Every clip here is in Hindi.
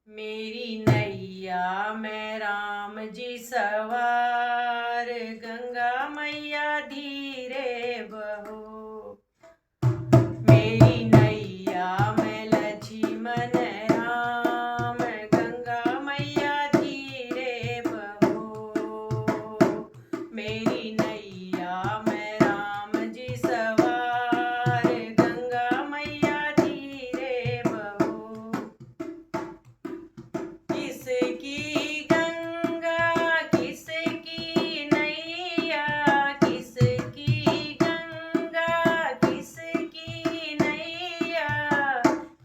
मेरी नैया में राम जी सवार, गंगा मैया धीरे बहो। मेरी नैया में लक्ष्मण राम, गंगा मैया धीरे बहो। मेरी नैया में राम जी सवार, गंगा मैया धीरे बहो। किसकी गंगा किसकी नैया, किसकी गंगा किसकी नैया,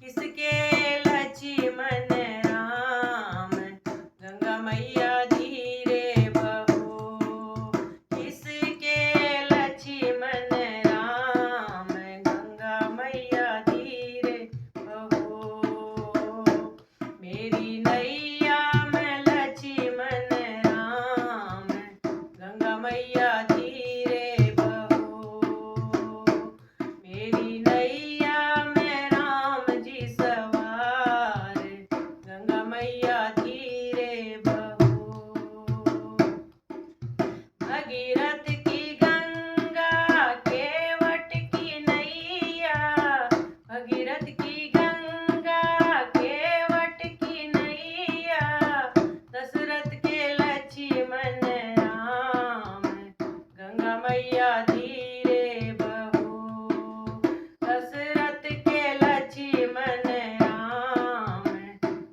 किसके लक्ष्मण राम, गंगा मैया धीरे बहो। किसके लक्ष्मण राम, गंगा मैया धीरे बहो। मेरी नैया में लक्ष्मण राम, गंगा मैया धीरे बहो। मेरी नैया में राम जी सवार, गंगा मैया धीरे बहो। भगीरथ की गंगा केवट की नैया, भगीरथ की गंगा केवट की नैया, दशरथ के लक्ष्मण राम, गंगा मैया धीरे बहो। दशरथ के लक्ष्मण राम,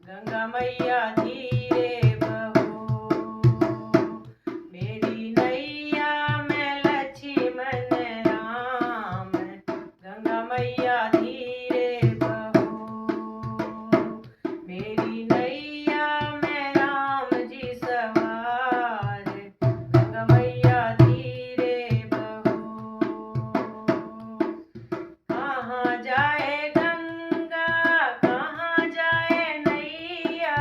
गंगा मैया धीरे बहो। मेरी नैया में लक्ष्मण राम, गंगा मैया धीरे बहो। मेरी नैया में राम जी सवार, गंगा मैया धीरे बहो। कहाँ जाए गंगा कहाँ जाए नैया,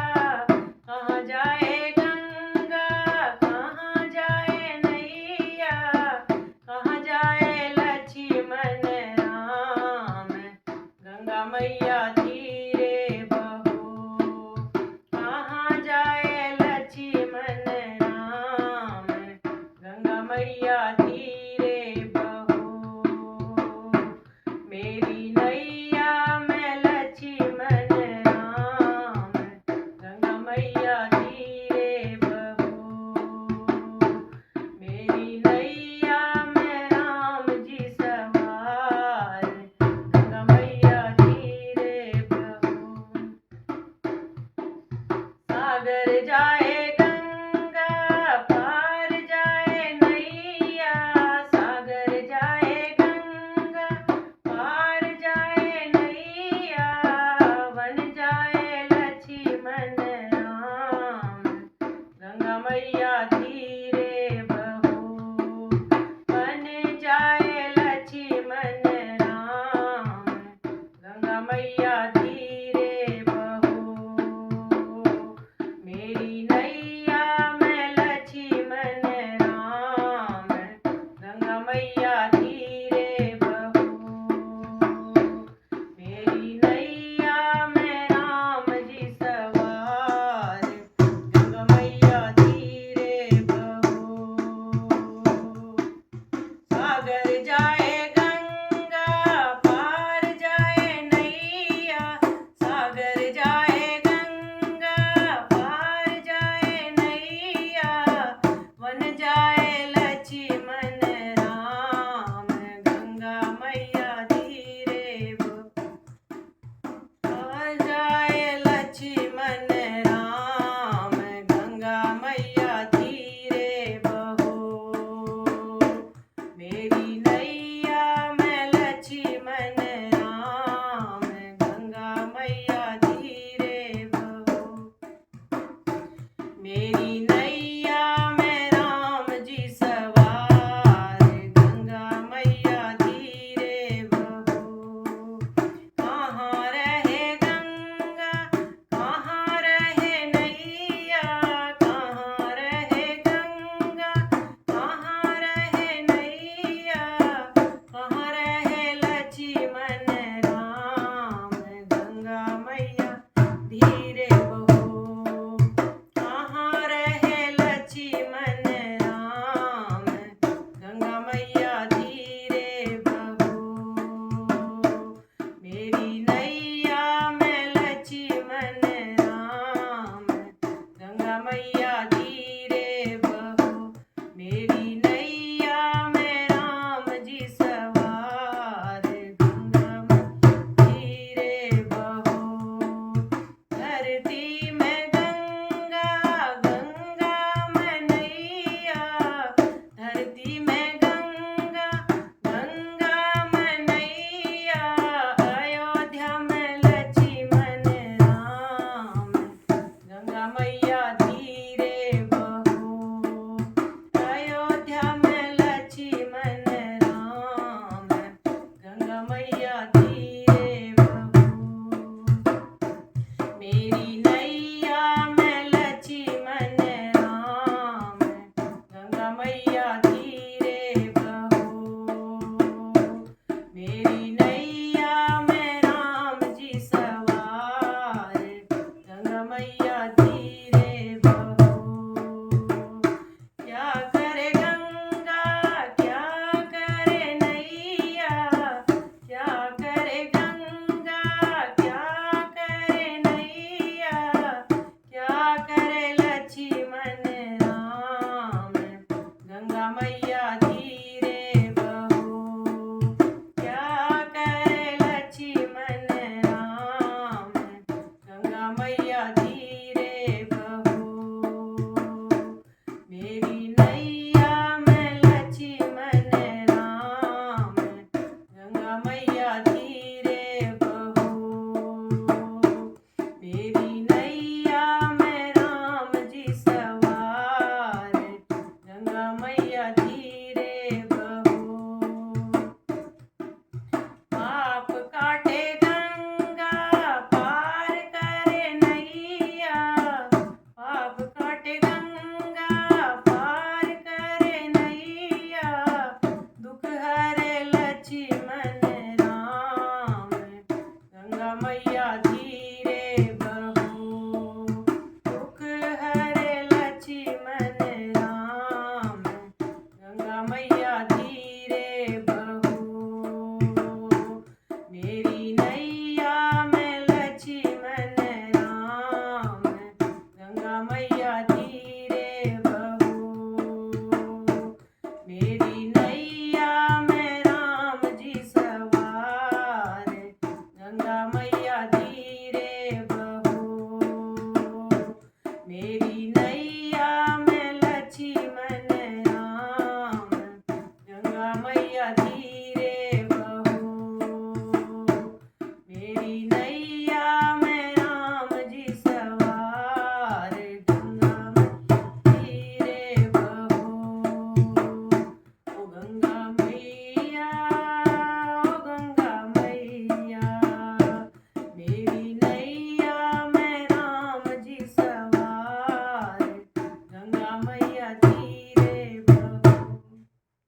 मैया धीरे